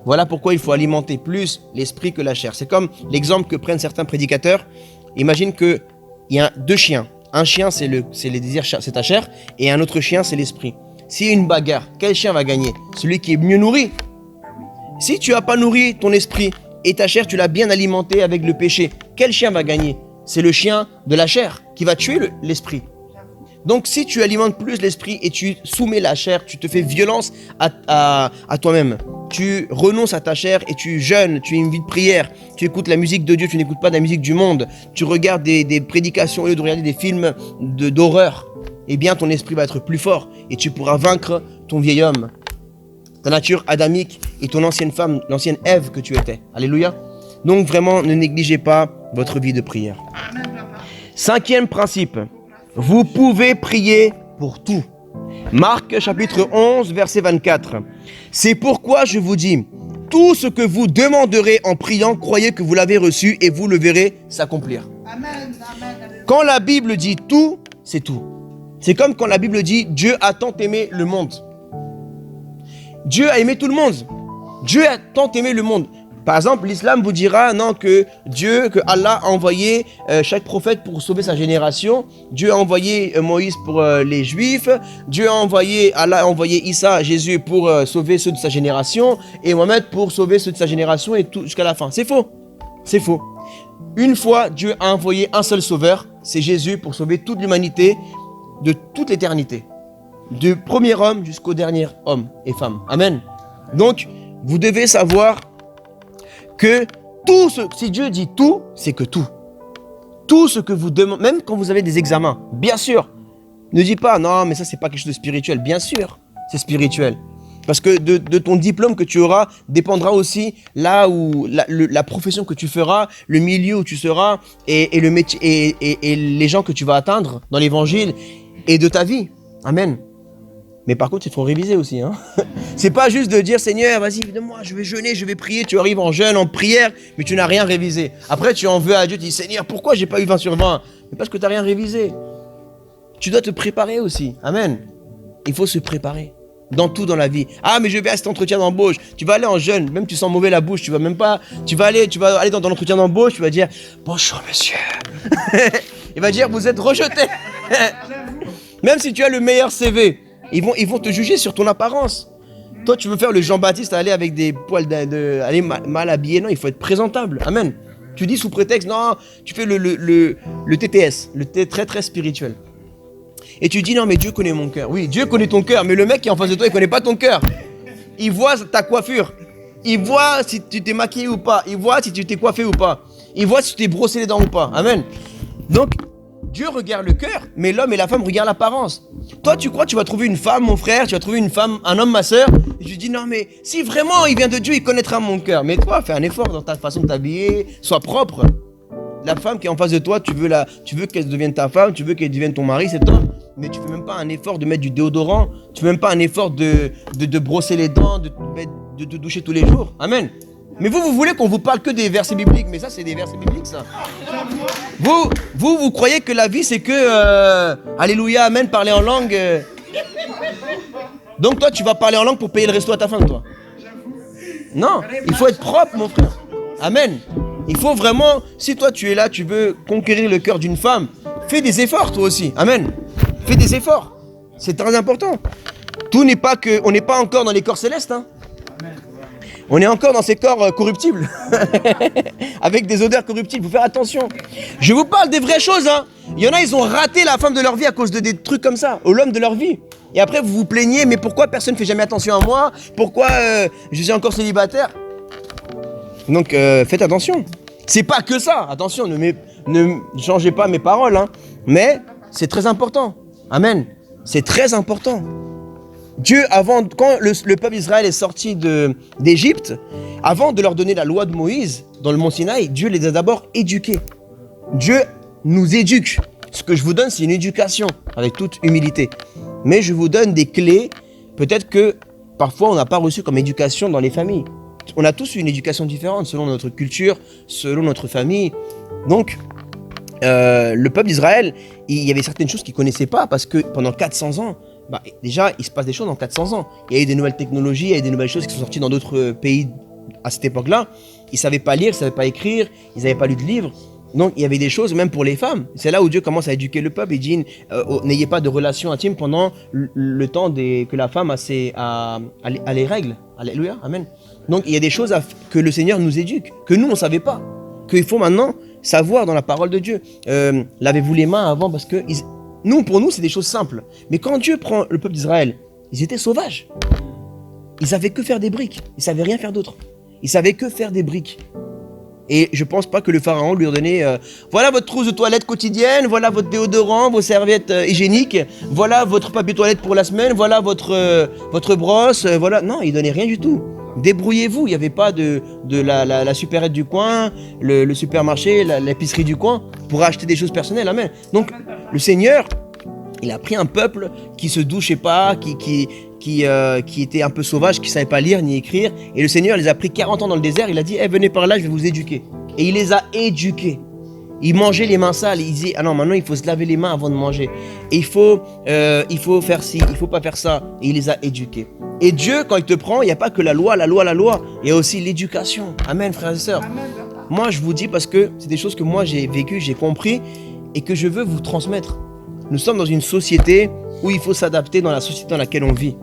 Voilà pourquoi il faut alimenter plus l'esprit que la chair. C'est comme l'exemple que prennent certains prédicateurs. Imagine qu'il y a deux chiens. Un chien, c'est les désirs, c'est ta chair, et un autre chien, c'est l'esprit. S'il y a une bagarre, quel chien va gagner? Celui qui est mieux nourri. Si tu n'as pas nourri ton esprit et ta chair, tu l'as bien alimenté avec le péché, quel chien va gagner? C'est le chien de la chair qui va tuer l'esprit. Donc si tu alimentes plus l'esprit et tu soumets la chair, tu te fais violence à toi-même. Tu renonces à ta chair et tu jeûnes, tu as une vie de prière, tu écoutes la musique de Dieu, tu n'écoutes pas de la musique du monde, tu regardes des prédications au lieu de regarder des films d'horreur, eh bien ton esprit va être plus fort et tu pourras vaincre ton vieil homme, ta nature adamique et ton ancienne femme, l'ancienne Ève que tu étais. Alléluia. Donc vraiment, ne négligez pas votre vie de prière. Cinquième principe, vous pouvez prier pour tout. Marc chapitre 11, verset 24. C'est pourquoi je vous dis, tout ce que vous demanderez en priant, croyez que vous l'avez reçu et vous le verrez s'accomplir. Amen. Quand la Bible dit tout, c'est tout. C'est comme quand la Bible dit Dieu a tant aimé le monde. Dieu a aimé tout le monde. Dieu a tant aimé le monde. Par exemple, l'islam vous dira non que Allah a envoyé chaque prophète pour sauver sa génération. Dieu a envoyé Moïse pour les Juifs. Allah a envoyé Isa, Jésus pour sauver ceux de sa génération et Mohamed pour sauver ceux de sa génération et tout jusqu'à la fin. C'est faux. C'est faux. Une fois, Dieu a envoyé un seul sauveur, c'est Jésus pour sauver toute l'humanité de toute l'éternité. Du premier homme jusqu'au dernier homme et femme. Amen. Donc, vous devez savoir que si Dieu dit tout, c'est que tout. Tout ce que vous demandez, même quand vous avez des examens, bien sûr, ne dis pas, non, mais ça, c'est pas quelque chose de spirituel. Bien sûr, c'est spirituel. Parce que de ton diplôme que tu auras, dépendra aussi là où la profession que tu feras, le milieu où tu seras, et le métier, et les gens que tu vas atteindre dans l'évangile, et de ta vie. Amen. Mais par contre, il faut réviser aussi. Hein. C'est pas juste de dire, Seigneur, vas-y, donne-moi, je vais jeûner, je vais prier. Tu arrives en jeûne, en prière, mais tu n'as rien révisé. Après, tu en veux à Dieu, tu dis, Seigneur, pourquoi j'ai pas eu 20 sur 20? Mais parce que tu n'as rien révisé. Tu dois te préparer aussi. Amen. Il faut se préparer. Dans tout dans la vie. Ah, mais je vais à cet entretien d'embauche. Tu vas aller en jeûne, même tu sens mauvais la bouche, tu vas même pas. Tu vas aller dans l'entretien d'embauche, tu vas dire, bonjour monsieur. Il va dire, vous êtes rejeté. Même si tu as le meilleur CV. Ils vont te juger sur ton apparence. Toi, tu veux faire le Jean-Baptiste, aller avec des poils, aller mal habillé. Non, il faut être présentable. Amen. Tu dis sous prétexte, non, tu fais le TTS, le très très spirituel. Et tu dis, non, mais Dieu connaît mon cœur. Oui, Dieu connaît ton cœur, mais le mec qui est en face de toi, il connaît pas ton cœur. Il voit ta coiffure. Il voit si tu t'es maquillé ou pas. Il voit si tu t'es coiffé ou pas. Il voit si tu t'es brossé les dents ou pas. Amen. Donc, Dieu regarde le cœur, mais l'homme et la femme regardent l'apparence. Toi, tu crois que tu vas trouver une femme, mon frère, tu vas trouver une femme, un homme, ma soeur. Et je dis, non, mais si vraiment il vient de Dieu, il connaîtra mon cœur. Mais toi, fais un effort dans ta façon de t'habiller, sois propre. La femme qui est en face de toi, tu veux qu'elle devienne ta femme, tu veux qu'elle devienne ton mari, c'est toi. Mais tu fais même pas un effort de mettre du déodorant, tu fais même pas un effort de brosser les dents, de te doucher tous les jours. Amen. Mais vous voulez qu'on vous parle que des versets bibliques, mais ça, c'est des versets bibliques, ça. Vous croyez que la vie, c'est que, alléluia, amen, parler en langue. Donc toi, tu vas parler en langue pour payer le resto à ta femme, toi. Non, il faut être propre, mon frère. Amen. Il faut vraiment, si toi, tu es là, tu veux conquérir le cœur d'une femme, fais des efforts, toi aussi. Amen. Fais des efforts. C'est très important. Tout n'est pas que, on n'est pas encore dans les corps célestes, hein. On est encore dans ces corps corruptibles, avec des odeurs corruptibles. Il faut faire attention. Je vous parle des vraies choses, hein. Il y en a, ils ont raté la femme de leur vie à cause de des trucs comme ça, ou l'homme de leur vie. Et après, vous vous plaignez, mais pourquoi personne ne fait jamais attention à moi? Pourquoi je suis encore célibataire? Donc, faites attention. C'est pas que ça. Attention, ne changez pas mes paroles, hein. Mais c'est très important. Amen. C'est très important. Dieu, quand le peuple d'Israël est sorti d'Égypte, avant de leur donner la loi de Moïse dans le mont Sinaï, Dieu les a d'abord éduqués. Dieu nous éduque. Ce que je vous donne, c'est une éducation, avec toute humilité. Mais je vous donne des clés, peut-être que parfois on n'a pas reçu comme éducation dans les familles. On a tous une éducation différente selon notre culture, selon notre famille. Donc, le peuple d'Israël, il y avait certaines choses qu'ils ne connaissaient pas parce que pendant 400 ans, déjà, il se passe des choses en 400 ans. Il y a eu des nouvelles technologies, il y a eu des nouvelles choses qui sont sorties dans d'autres pays à cette époque-là. Ils ne savaient pas lire, ils ne savaient pas écrire, ils n'avaient pas lu de livres. Donc, il y avait des choses, même pour les femmes. C'est là où Dieu commence à éduquer le peuple. Il dit, n'ayez pas de relations intimes pendant le temps que la femme a les règles. Alléluia, amen. Donc, il y a des choses que le Seigneur nous éduque, que nous, on ne savait pas. Qu'il faut maintenant savoir dans la parole de Dieu. Lavez-vous les mains avant parce que... Pour nous, c'est des choses simples. Mais quand Dieu prend le peuple d'Israël, ils étaient sauvages. Ils savaient que faire des briques. Ils ne savaient rien faire d'autre. Ils savaient que faire des briques. Et je ne pense pas que le pharaon lui a donné voilà votre trousse de toilette quotidienne, voilà votre déodorant, vos serviettes hygiéniques, voilà votre papier toilette pour la semaine, voilà votre brosse, voilà. Non, il ne donnait rien du tout. Débrouillez-vous, il n'y avait pas de la supérette du coin, le supermarché, l'épicerie du coin pour acheter des choses personnelles. Amen. Donc, le Seigneur, il a pris un peuple qui se douchait pas, qui était un peu sauvage, qui ne savait pas lire ni écrire. Et le Seigneur les a pris 40 ans dans le désert. Il a dit, venez par là, je vais vous éduquer. Et il les a éduqués. Ils mangeaient les mains sales. Ils disaient, ah non, maintenant il faut se laver les mains avant de manger. Et il faut faire ci, il ne faut pas faire ça. Et il les a éduqués. Et Dieu, quand il te prend, il n'y a pas que la loi. Il y a aussi l'éducation. Amen, frères et sœurs. Moi, je vous dis parce que c'est des choses que moi j'ai vécues, j'ai compris et que je veux vous transmettre. Nous sommes dans une société où il faut s'adapter dans la société dans laquelle on vit.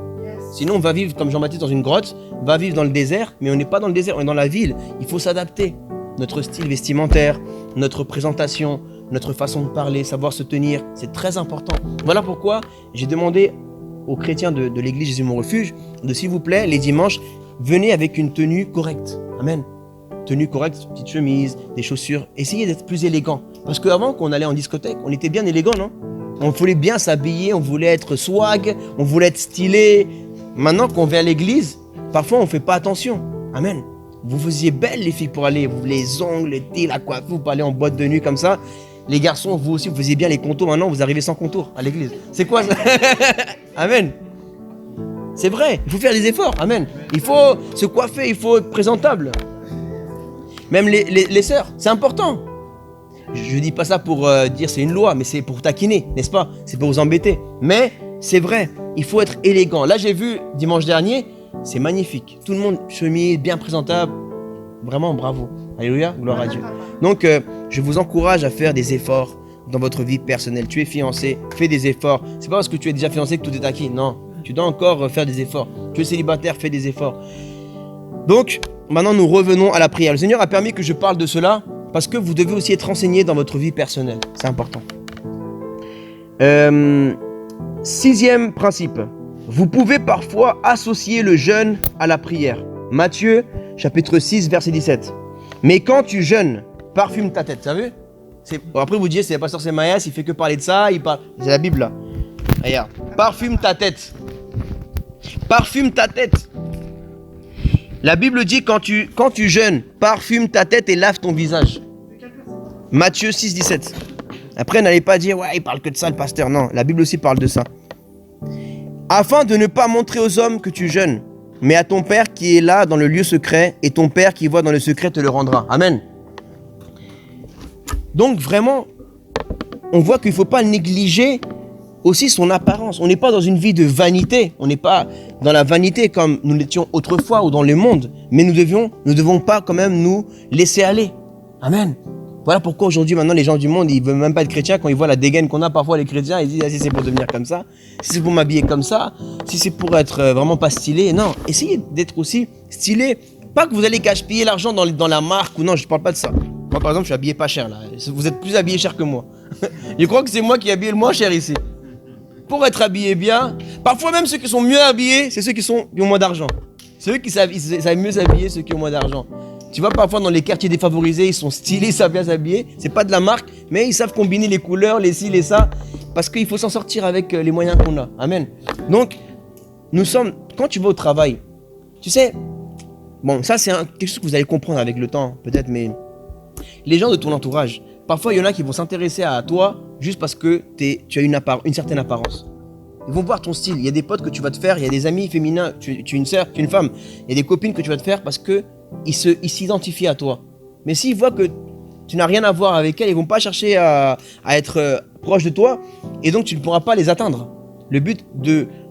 Sinon, on va vivre comme Jean-Baptiste dans une grotte, va vivre dans le désert, mais on n'est pas dans le désert, on est dans la ville. Il faut s'adapter. Notre style vestimentaire, notre présentation, notre façon de parler, savoir se tenir, c'est très important. Voilà pourquoi j'ai demandé aux chrétiens de l'église Jésus mon refuge de s'il vous plaît, les dimanches, venez avec une tenue correcte. Amen. Tenue correcte, petite chemise, des chaussures. Essayez d'être plus élégant. Parce qu'avant qu'on allait en discothèque, on était bien élégant, non? On voulait bien s'habiller, on voulait être swag, on voulait être stylé. Maintenant qu'on vient à l'église, parfois on ne fait pas attention. Amen. Vous faisiez belles les filles pour aller, les ongles, les tés, la coiffure, pour aller en boîte de nuit comme ça. Les garçons, vous aussi, vous faisiez bien les contours. Maintenant, vous arrivez sans contour à l'église. C'est quoi ça? Amen. C'est vrai, il faut faire des efforts. Amen. Il faut se coiffer, il faut être présentable. Même les sœurs, c'est important. Je ne dis pas ça pour dire c'est une loi, mais c'est pour taquiner, n'est-ce pas? C'est pour vous embêter. Mais c'est vrai, il faut être élégant. Là, j'ai vu dimanche dernier, c'est magnifique. Tout le monde chemise, bien présentable. Vraiment, bravo. Alléluia, gloire à Dieu. Donc, je vous encourage à faire des efforts dans votre vie personnelle. Tu es fiancé, fais des efforts. C'est pas parce que tu es déjà fiancé que tout est acquis. Non, tu dois encore faire des efforts. Tu es célibataire, fais des efforts. Donc, maintenant, nous revenons à la prière. Le Seigneur a permis que je parle de cela parce que vous devez aussi être renseigné dans votre vie personnelle. C'est important. 6e principe. Vous pouvez parfois associer le jeûne à la prière. Matthieu, chapitre 6, verset 17. Mais quand tu jeûnes, parfume ta tête. Vous savez? Après, vous dites, c'est le pasteur Semaïas, il fait que parler de ça, il parle. C'est la Bible là. Regarde. Parfume ta tête. Parfume ta tête. La Bible dit quand tu jeûnes, parfume ta tête et lave ton visage. Matthieu 6, 17. Après, n'allez pas dire, ouais, il parle que de ça, le pasteur. Non, la Bible aussi parle de ça. Afin de ne pas montrer aux hommes que tu jeûnes, mais à ton Père qui est là dans le lieu secret, et ton Père qui voit dans le secret te le rendra. Amen. Donc vraiment, on voit qu'il ne faut pas négliger aussi son apparence. On n'est pas dans une vie de vanité. On n'est pas dans la vanité comme nous l'étions autrefois ou dans le monde. Mais nous ne devons pas quand même nous laisser aller. Amen. Voilà pourquoi aujourd'hui, maintenant, les gens du monde, ils ne veulent même pas être chrétiens. Quand ils voient la dégaine qu'on a parfois, les chrétiens, ils disent, ah, si c'est pour devenir comme ça, si c'est pour m'habiller comme ça, si c'est pour être vraiment pas stylé. Non, essayez d'être aussi stylé. Pas que vous allez gaspiller l'argent dans la marque ou non, je ne parle pas de ça. Moi, par exemple, je suis habillé pas cher là. Vous êtes plus habillé cher que moi. Je crois que c'est moi qui ai habillé le moins cher ici. Pour être habillé bien, parfois même ceux qui sont mieux habillés, c'est ceux qui ont moins d'argent. C'est eux qui savent mieux s'habiller, ceux qui ont moins d'argent. Tu vois, parfois dans les quartiers défavorisés, ils sont stylés, ils savent bien s'habiller. C'est pas de la marque, mais ils savent combiner les couleurs, les ci, les ça. Parce qu'il faut s'en sortir avec les moyens qu'on a. Amen. Donc, quand tu vas au travail, tu sais, bon, ça c'est quelque chose que vous allez comprendre avec le temps, peut-être, mais les gens de ton entourage, parfois il y en a qui vont s'intéresser à toi juste parce que tu as une certaine apparence. Ils vont voir ton style. Il y a des potes que tu vas te faire, il y a des amis féminins, tu es une sœur, tu es une femme. Il y a des copines que tu vas te faire parce que ils s'identifient à toi. Mais s'ils voient que tu n'as rien à voir avec elles, ils ne vont pas chercher à être proches de toi et donc tu ne pourras pas les atteindre. Le but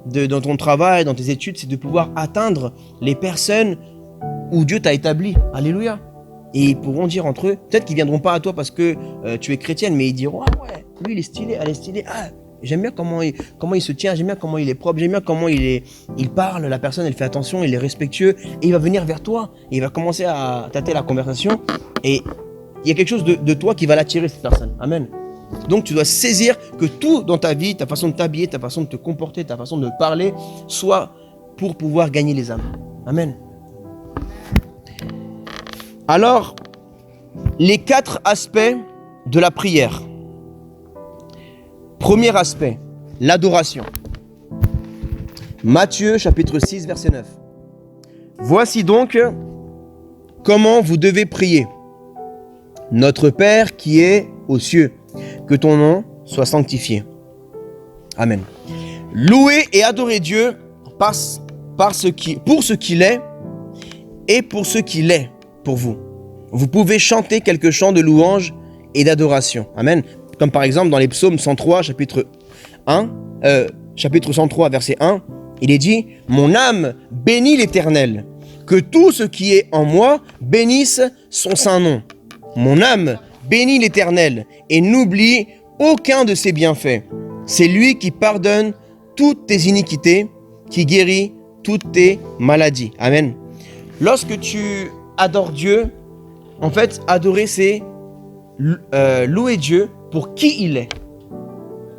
dans ton travail, dans tes études, c'est de pouvoir atteindre les personnes où Dieu t'a établi. Alléluia. Et ils pourront dire entre eux, peut-être qu'ils ne viendront pas à toi parce que tu es chrétienne, mais ils diront, ah ouais, lui il est stylé, elle est stylée, ah, j'aime bien comment il se tient, j'aime bien comment il est propre, j'aime bien comment il parle, la personne elle fait attention, il est respectueux, et il va venir vers toi, et il va commencer à tâter la conversation, et il y a quelque chose de toi qui va l'attirer cette personne. Amen. Donc tu dois saisir que tout dans ta vie, ta façon de t'habiller, ta façon de te comporter, ta façon de parler, soit pour pouvoir gagner les âmes. Amen. Alors, les 4 aspects de la prière. Premier aspect, l'adoration. Matthieu chapitre 6 verset 9. Voici donc comment vous devez prier. Notre Père qui est aux cieux, que ton nom soit sanctifié. Amen. Louez et adorez Dieu pour ce qu'il est et pour ce qu'il est pour vous. Vous pouvez chanter quelques chants de louange et d'adoration. Amen. Comme par exemple dans les psaumes 103, chapitre 103, verset 1, il est dit « Mon âme bénit l'Éternel, que tout ce qui est en moi bénisse son saint nom. Mon âme bénit l'Éternel et n'oublie aucun de ses bienfaits. C'est lui qui pardonne toutes tes iniquités, qui guérit toutes tes maladies. » Amen. Lorsque tu adores Dieu, en fait, adorer, c'est louer Dieu pour qui il est.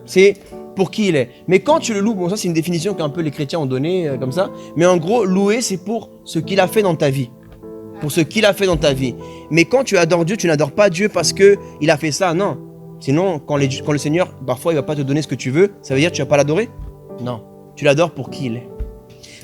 C'est pour qui il est. Mais quand tu le loues, bon ça c'est une définition qu'un peu les chrétiens ont donnée comme ça, mais en gros, louer c'est pour ce qu'il a fait dans ta vie. Pour ce qu'il a fait dans ta vie. Mais quand tu adores Dieu, tu n'adores pas Dieu parce qu'il a fait ça, non. Sinon, quand le Seigneur, parfois il ne va pas te donner ce que tu veux, ça veut dire que tu ne vas pas l'adorer? Non. Tu l'adores pour qui il est.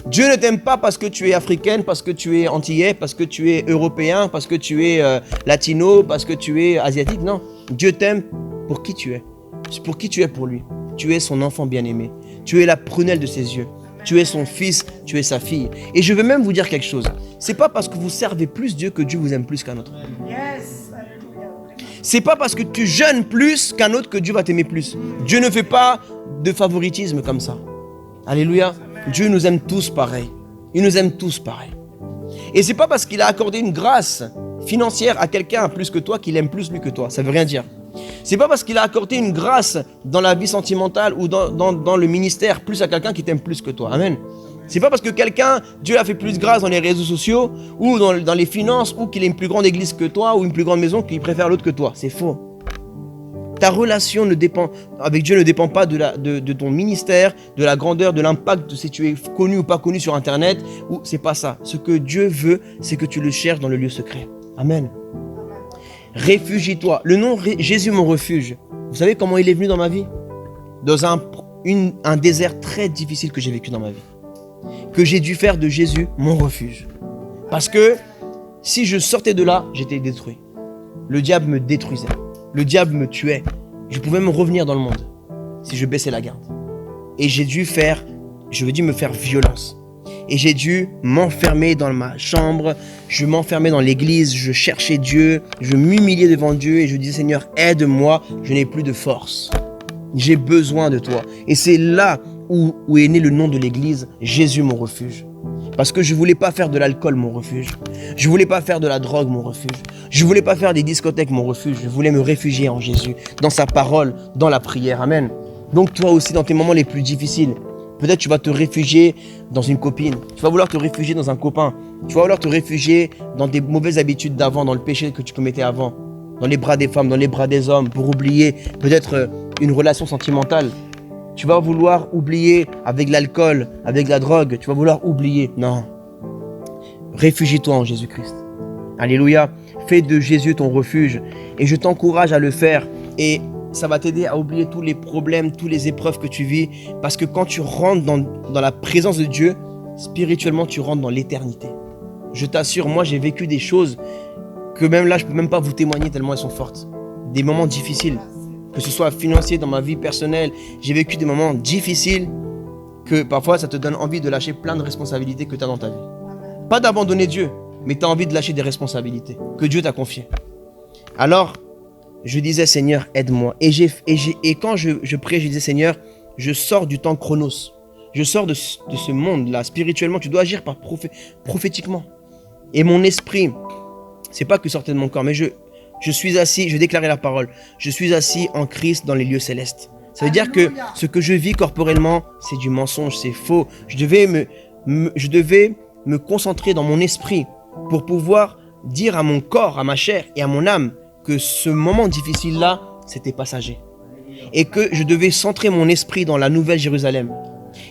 Dieu ne t'aime pas parce que tu es africaine, parce que tu es antillais, parce que tu es européen, parce que tu es latino, parce que tu es asiatique. Non. Dieu t'aime pour qui tu es. C'est pour qui tu es pour lui. Tu es son enfant bien-aimé. Tu es la prunelle de ses yeux. Tu es son fils, tu es sa fille. Et je veux même vous dire quelque chose. C'est pas parce que vous servez plus Dieu que Dieu vous aime plus qu'un autre. C'est pas parce que tu jeûnes plus qu'un autre que Dieu va t'aimer plus. Dieu ne fait pas de favoritisme comme ça. Alléluia. Dieu nous aime tous pareil. Il nous aime tous pareil. Et c'est pas parce qu'il a accordé une grâce financière à quelqu'un plus que toi qu'il aime plus lui que toi. Ça veut rien dire. C'est pas parce qu'il a accordé une grâce dans la vie sentimentale ou dans le ministère plus à quelqu'un qui t'aime plus que toi. Amen. C'est pas parce que Dieu a fait plus grâce dans les réseaux sociaux ou dans les finances ou qu'il a une plus grande église que toi ou une plus grande maison qu'il préfère l'autre que toi. C'est faux. Ta relation avec Dieu ne dépend pas de ton ministère, de la grandeur, de l'impact de si tu es connu ou pas connu sur Internet. C'est pas ça. Ce que Dieu veut, c'est que tu le cherches dans le lieu secret. Amen. Réfugie-toi. Le nom Jésus mon refuge. Vous savez comment il est venu dans ma vie? Dans un désert très difficile que j'ai vécu dans ma vie. Que j'ai dû faire de Jésus mon refuge. Parce que si je sortais de là, j'étais détruit. Le diable me détruisait. Le diable me tuait. Je pouvais me revenir dans le monde si je baissais la garde. Et j'ai dû me faire violence. Et j'ai dû m'enfermer dans ma chambre, je m'enfermais dans l'église, je cherchais Dieu, je m'humiliais devant Dieu et je disais Seigneur, aide-moi, je n'ai plus de force. J'ai besoin de toi. Et c'est là où est né le nom de l'église, Jésus mon refuge. Parce que je ne voulais pas faire de l'alcool mon refuge. Je ne voulais pas faire de la drogue mon refuge. Je ne voulais pas faire des discothèques mon refuge. Je voulais me réfugier en Jésus, dans sa parole, dans la prière. Amen. Donc toi aussi, dans tes moments les plus difficiles, peut-être tu vas te réfugier dans une copine. Tu vas vouloir te réfugier dans un copain. Tu vas vouloir te réfugier dans des mauvaises habitudes d'avant, dans le péché que tu commettais avant. Dans les bras des femmes, dans les bras des hommes, pour oublier peut-être une relation sentimentale. Tu vas vouloir oublier avec l'alcool, avec la drogue. Tu vas vouloir oublier. Non. Réfugie-toi en Jésus-Christ. Alléluia. Fais de Jésus ton refuge. Et je t'encourage à le faire. Et ça va t'aider à oublier tous les problèmes, toutes les épreuves que tu vis. Parce que quand tu rentres dans la présence de Dieu, spirituellement, tu rentres dans l'éternité. Je t'assure, moi, j'ai vécu des choses que même là, je ne peux même pas vous témoigner tellement elles sont fortes. Des moments difficiles. Que ce soit financier, dans ma vie personnelle, j'ai vécu des moments difficiles que parfois ça te donne envie de lâcher plein de responsabilités que tu as dans ta vie. Pas d'abandonner Dieu, mais tu as envie de lâcher des responsabilités que Dieu t'a confiées. Alors, je disais Seigneur, aide-moi. Et quand je priais, je disais Seigneur, je sors du temps chronos. Je sors de ce monde-là. Spirituellement, tu dois agir prophétiquement. Et mon esprit, c'est pas que sortait de mon corps, mais je suis assis, je déclarais la parole, je suis assis en Christ dans les lieux célestes. Ça veut dire que ce que je vis corporellement, c'est du mensonge, c'est faux. Je devais me concentrer dans mon esprit pour pouvoir dire à mon corps, à ma chair et à mon âme que ce moment difficile-là, c'était passager. Et que je devais centrer mon esprit dans la Nouvelle Jérusalem.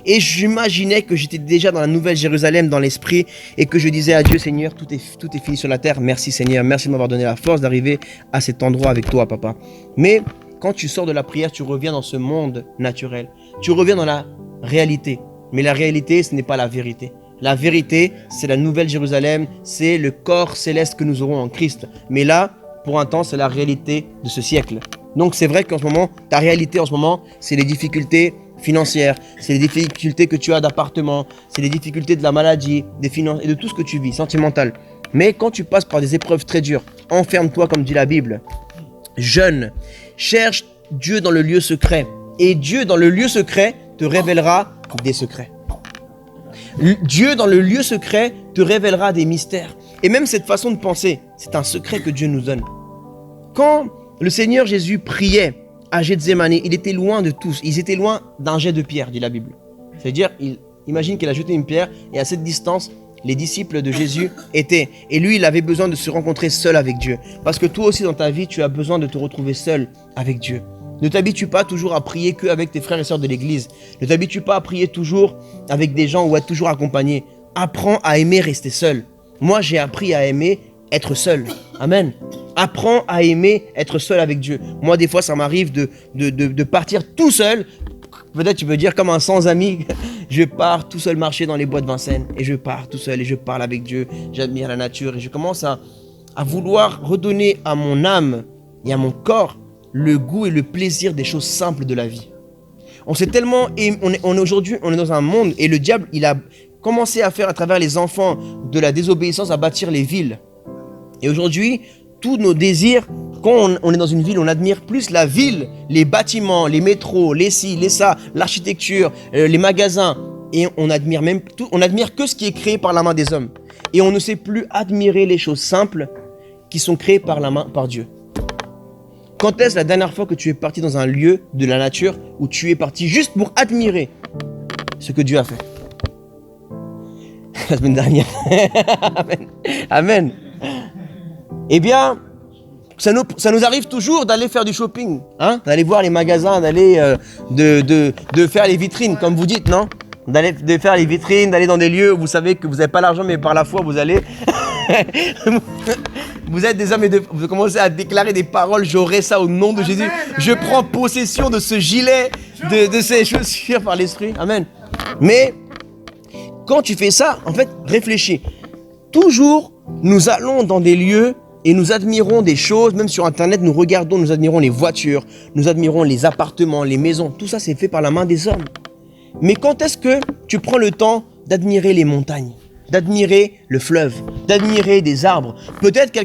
Et j'imaginais que j'étais déjà dans la Nouvelle Jérusalem, dans l'esprit, et que je disais à Dieu, Seigneur, tout est fini sur la terre. Merci Seigneur, merci de m'avoir donné la force d'arriver à cet endroit avec toi, papa. Mais quand tu sors de la prière, tu reviens dans ce monde naturel. Tu reviens dans la réalité. Mais la réalité, ce n'est pas la vérité. La vérité, c'est la Nouvelle Jérusalem, c'est le corps céleste que nous aurons en Christ. Mais là, pour un temps, c'est la réalité de ce siècle. Donc c'est vrai qu'en ce moment, ta réalité en ce moment, c'est les difficultés financières, c'est les difficultés que tu as d'appartement, c'est les difficultés de la maladie, des finances et de tout ce que tu vis, sentimental. Mais quand tu passes par des épreuves très dures, enferme-toi comme dit la Bible. Jeûne, cherche Dieu dans le lieu secret. Et Dieu dans le lieu secret te révélera des secrets. Dieu dans le lieu secret te révélera des mystères. Et même cette façon de penser, c'est un secret que Dieu nous donne. Quand le Seigneur Jésus priait à Gethsémane, il était loin de tous. Ils étaient loin d'un jet de pierre, dit la Bible. C'est-à-dire, imagine qu'il a jeté une pierre et à cette distance, les disciples de Jésus étaient. Et lui, il avait besoin de se rencontrer seul avec Dieu. Parce que toi aussi dans ta vie, tu as besoin de te retrouver seul avec Dieu. Ne t'habitue pas toujours à prier qu'avec tes frères et sœurs de l'église. Ne t'habitue pas à prier toujours avec des gens ou à être toujours accompagné. Apprends à aimer rester seul. Moi, j'ai appris à aimer être seul. Amen. Apprends à aimer être seul avec Dieu. Moi, des fois, ça m'arrive de partir tout seul. Peut-être tu peux dire comme un sans-ami. Je pars tout seul marcher dans les bois de Vincennes. Et je pars tout seul et je parle avec Dieu. J'admire la nature et je commence à vouloir redonner à mon âme et à mon corps le goût et le plaisir des choses simples de la vie. On s'est tellement... Aujourd'hui, on est dans un monde et le diable, il a commencé à faire à travers les enfants de la désobéissance à bâtir les villes. Et aujourd'hui, tous nos désirs, quand on est dans une ville, on admire plus la ville, les bâtiments, les métros, les ci, les ça, l'architecture, les magasins. Et on admire même tout, on admire que ce qui est créé par la main des hommes. Et on ne sait plus admirer les choses simples qui sont créées par Dieu. Quand est-ce la dernière fois que tu es parti dans un lieu de la nature où tu es parti juste pour admirer ce que Dieu a fait? La semaine dernière. Amen. Amen. Eh bien, ça nous arrive toujours d'aller faire du shopping, hein? D'aller voir les magasins, d'aller de faire les vitrines, comme vous dites, non? De faire les vitrines, d'aller dans des lieux où vous savez que vous n'avez pas l'argent, mais par la foi, vous allez... Vous êtes des hommes et vous commencez à déclarer des paroles. J'aurai ça au nom de Jésus. Je prends possession de ce gilet de ses chaussures par l'esprit. Amen. Mais quand tu fais ça, en fait, réfléchis. Toujours, nous allons dans des lieux et nous admirons des choses, même sur Internet, nous regardons, nous admirons les voitures, nous admirons les appartements, les maisons. Tout ça, c'est fait par la main des hommes. Mais quand est-ce que tu prends le temps d'admirer les montagnes, d'admirer le fleuve, d'admirer des arbres? Peut-être quelqu'un